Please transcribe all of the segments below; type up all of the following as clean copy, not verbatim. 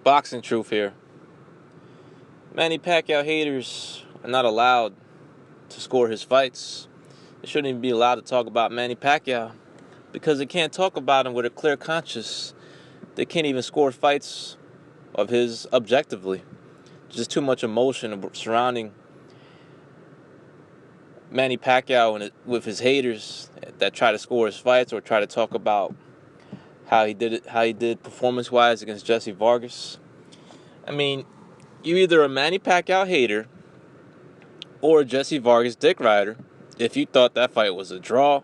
Boxing truth here. Manny Pacquiao haters are not allowed to score his fights. They shouldn't even be allowed to talk about Manny Pacquiao because they can't talk about him with a clear conscience. They can't even score fights of his objectively. Just too much emotion surrounding Manny Pacquiao and with his haters that try to score his fights or try to talk about how he did performance-wise against Jesse Vargas. I mean, you're either a Manny Pacquiao hater or a Jesse Vargas dick rider if you thought that fight was a draw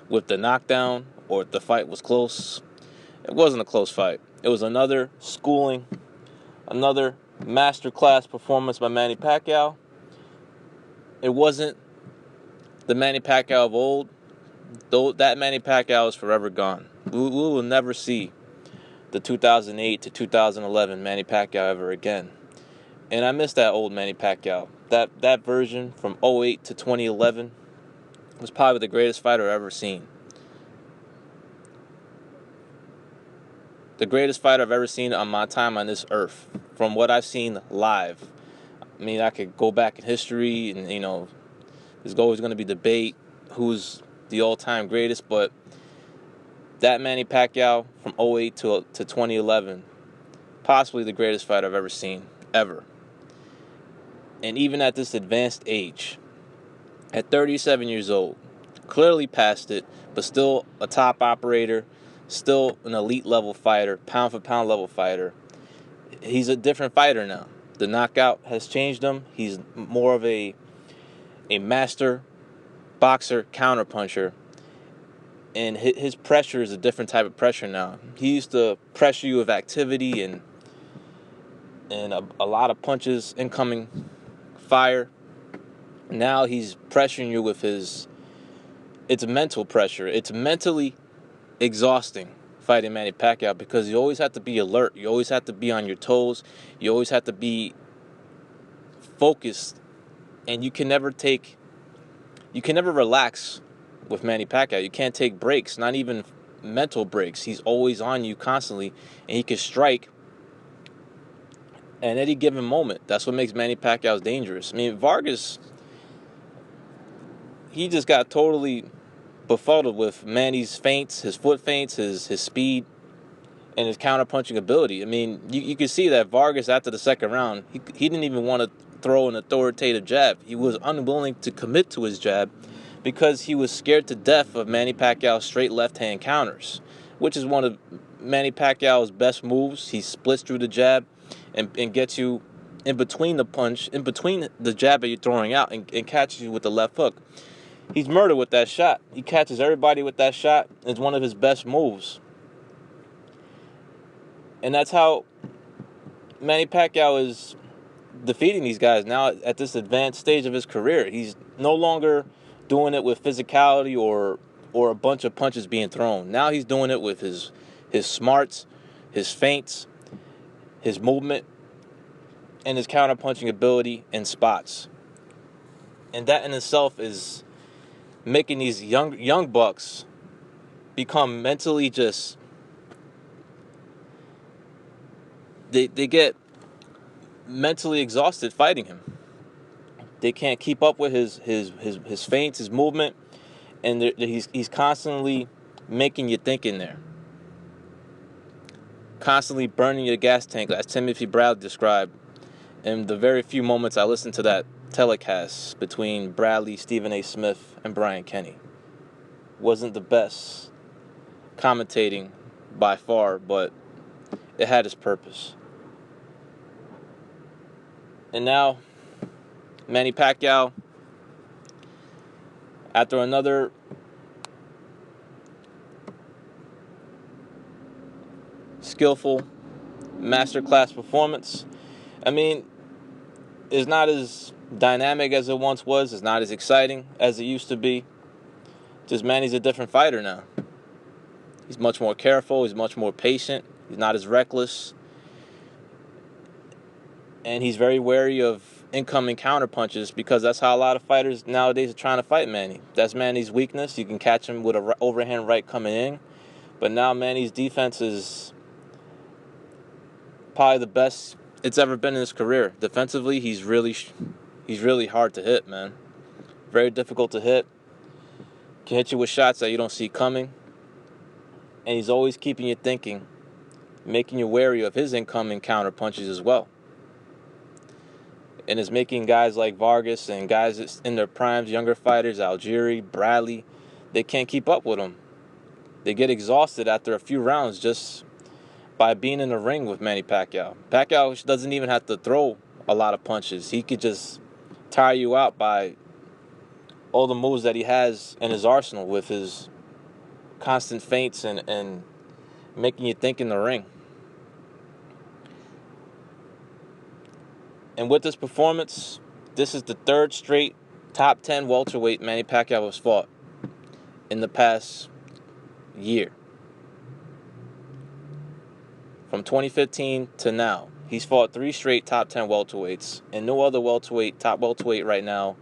with the knockdown or if the fight was close. It wasn't a close fight. It was another schooling, another masterclass performance by Manny Pacquiao. It wasn't the Manny Pacquiao of old. Though that Manny Pacquiao is forever gone. We will never see the 2008 to 2011 Manny Pacquiao ever again. And I miss that old Manny Pacquiao. That version from 08 to 2011 was probably the greatest fighter I've ever seen. The greatest fighter I've ever seen on my time on this earth. From what I've seen live. I mean, I could go back in history and, there's always going to be debate who's the all-time greatest, but that Manny Pacquiao from 08 to 2011, possibly the greatest fight I've ever seen, ever. And even at this advanced age, at 37 years old, clearly past it, but still a top operator, still an elite level fighter, pound for pound level fighter. He's a different fighter now. The knockout has changed him. He's more of a master boxer, counterpuncher. And his pressure is a different type of pressure now. He used to pressure you with activity and a lot of punches, incoming fire. Now he's pressuring you with it's mental pressure. It's mentally exhausting fighting Manny Pacquiao because you always have to be alert. You always have to be on your toes. You always have to be focused. And you can never relax with Manny Pacquiao. You can't take breaks, not even mental breaks. He's always on you constantly, and he can strike at any given moment. That's what makes Manny Pacquiao dangerous. I mean, Vargas, he just got totally befuddled with Manny's feints, his foot feints, his speed, and his counterpunching ability. I mean, you could see that Vargas, after the second round, he didn't even want to throw an authoritative jab. He was unwilling to commit to his jab because he was scared to death of Manny Pacquiao's straight left-hand counters, which is one of Manny Pacquiao's best moves. He splits through the jab and gets you in between the punch, in between the jab that you're throwing out, and catches you with the left hook. He's murdered with that shot. He catches everybody with that shot. It's one of his best moves. And that's how Manny Pacquiao is defeating these guys now at this advanced stage of his career. He's no longer doing it with physicality or a bunch of punches being thrown. Now he's doing it with his smarts, his feints, his movement, and his counterpunching ability and spots. And that in itself is making these young bucks become mentally just they get mentally exhausted fighting him. They can't keep up with his feints, his movement, and he's constantly making you think in there. Constantly burning your gas tank, as Timothy Bradley described in the very few moments I listened to that telecast between Bradley, Stephen A. Smith, and Brian Kenny. Wasn't the best commentating by far, but it had its purpose. And now, Manny Pacquiao, after another skillful masterclass performance, I mean, it's not as dynamic as it once was. It's not as exciting as it used to be. Just Manny's a different fighter now. He's much more careful. He's much more patient. He's not as reckless. And he's very wary of incoming counter punches because that's how a lot of fighters nowadays are trying to fight Manny. That's Manny's weakness. You can catch him with an overhand right coming in. But now Manny's defense is probably the best it's ever been in his career. Defensively, he's really hard to hit, man. Very difficult to hit. Can hit you with shots that you don't see coming. And he's always keeping you thinking, making you wary of his incoming counter punches as well. And is making guys like Vargas and guys in their primes, younger fighters, Algieri, Bradley, they can't keep up with him. They get exhausted after a few rounds just by being in the ring with Manny Pacquiao. Pacquiao doesn't even have to throw a lot of punches. He could just tire you out by all the moves that he has in his arsenal with his constant feints and making you think in the ring. And with this performance, this is the third straight top 10 welterweight Manny Pacquiao has fought in the past year. From 2015 to now, he's fought 3 straight top 10 welterweights, and no other top welterweight right now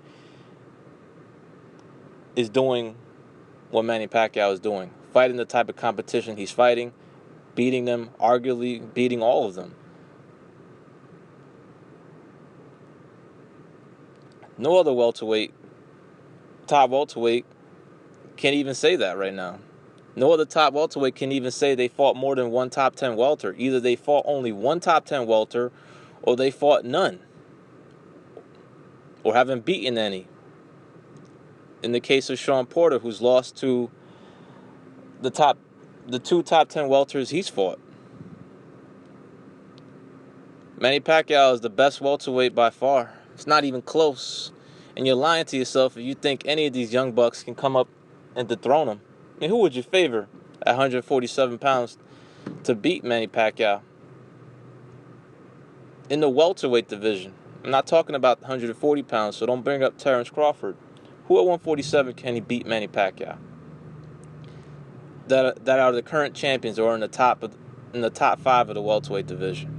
is doing what Manny Pacquiao is doing. Fighting the type of competition he's fighting, beating them, arguably beating all of them. No other top welterweight, can't even say that right now. No other top welterweight can even say they fought more than one top 10 welter. Either they fought only one top 10 welter, or they fought none, or haven't beaten any. In the case of Sean Porter, who's lost to the 2 top 10 welters he's fought. Manny Pacquiao is the best welterweight by far. It's not even close. And you're lying to yourself if you think any of these young bucks can come up and dethrone him. I mean, who would you favor at 147 pounds to beat Manny Pacquiao? In the welterweight division. I'm not talking about 140 pounds, so don't bring up Terrence Crawford. Who at 147 can he beat Manny Pacquiao? That are the current champions or in the top 5 of the welterweight division.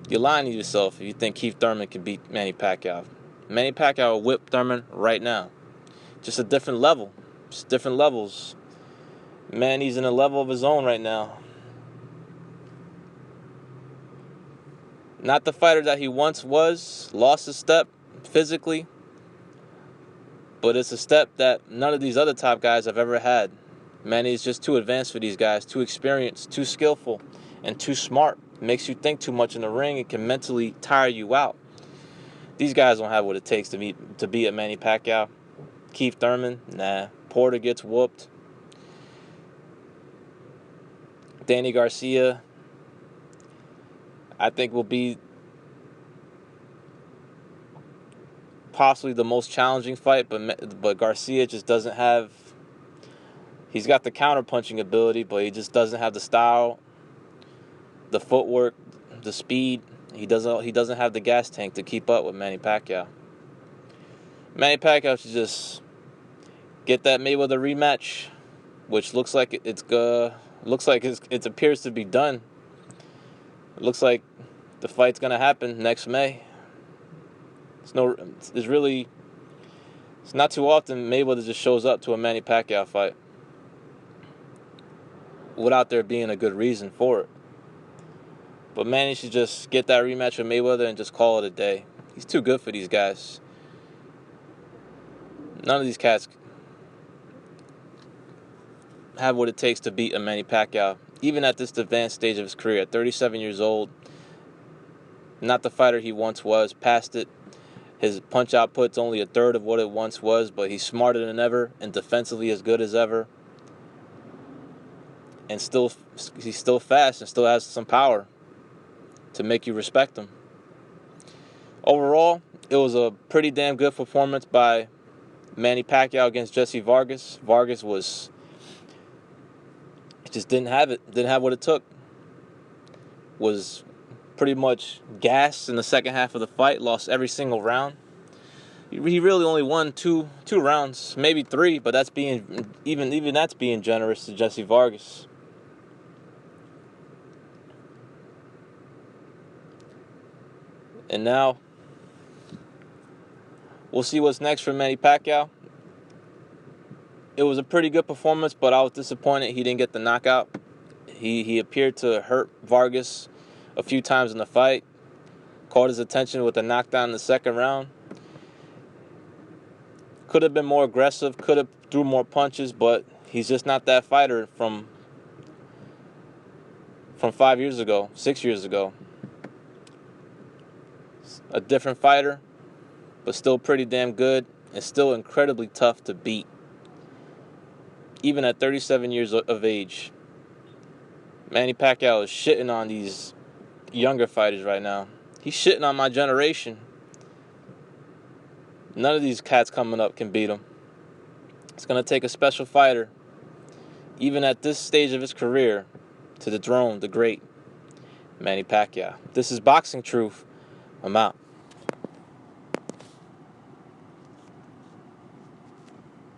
You're lying to yourself if you think Keith Thurman can beat Manny Pacquiao. Manny Pacquiao will whip Thurman right now. Just a different level. Just different levels. Manny's in a level of his own right now. Not the fighter that he once was. Lost a step physically. But it's a step that none of these other top guys have ever had. Manny's just too advanced for these guys. Too experienced. Too skillful. And too smart. Makes you think too much in the ring and can mentally tire you out. These guys don't have what it takes to beat a Manny Pacquiao. Keith Thurman, nah. Porter gets whooped. Danny Garcia, I think, will be possibly the most challenging fight, but Garcia just doesn't have. He's got the counter-punching ability, but he just doesn't have the style, the footwork, the speed. He doesn't have the gas tank to keep up with Manny Pacquiao. Manny Pacquiao should just get that Mayweather rematch, which looks like it appears to be done. It looks like the fight's gonna happen next May. It's not too often Mayweather just shows up to a Manny Pacquiao fight without there being a good reason for it. But Manny should just get that rematch with Mayweather and just call it a day. He's too good for these guys. None of these cats have what it takes to beat a Manny Pacquiao, even at this advanced stage of his career. At 37 years old, not the fighter he once was, past it. His punch output's only a third of what it once was, but he's smarter than ever and defensively as good as ever. And he's still fast and still has some power to make you respect him. Overall, it was a pretty damn good performance by Manny Pacquiao against Jesse Vargas. Vargas just didn't have what it took. Was pretty much gassed in the second half of the fight, lost every single round. He really only won two rounds, maybe 3, but that's being even that's being generous to Jesse Vargas. And now we'll see what's next for Manny Pacquiao. It was a pretty good performance, but I was disappointed he didn't get the knockout. He appeared to hurt Vargas a few times in the fight. Caught his attention with a knockdown in the second round. Could have been more aggressive, could have threw more punches, but he's just not that fighter from 5 years ago, 6 years ago. A different fighter, but still pretty damn good and still incredibly tough to beat, even at 37 years of age. Manny Pacquiao is shitting on these younger fighters right now. He's shitting on my generation. None of these cats coming up can beat him. It's going to take a special fighter, even at this stage of his career, to dethrone the great Manny Pacquiao. This is Boxing Truth. I'm out.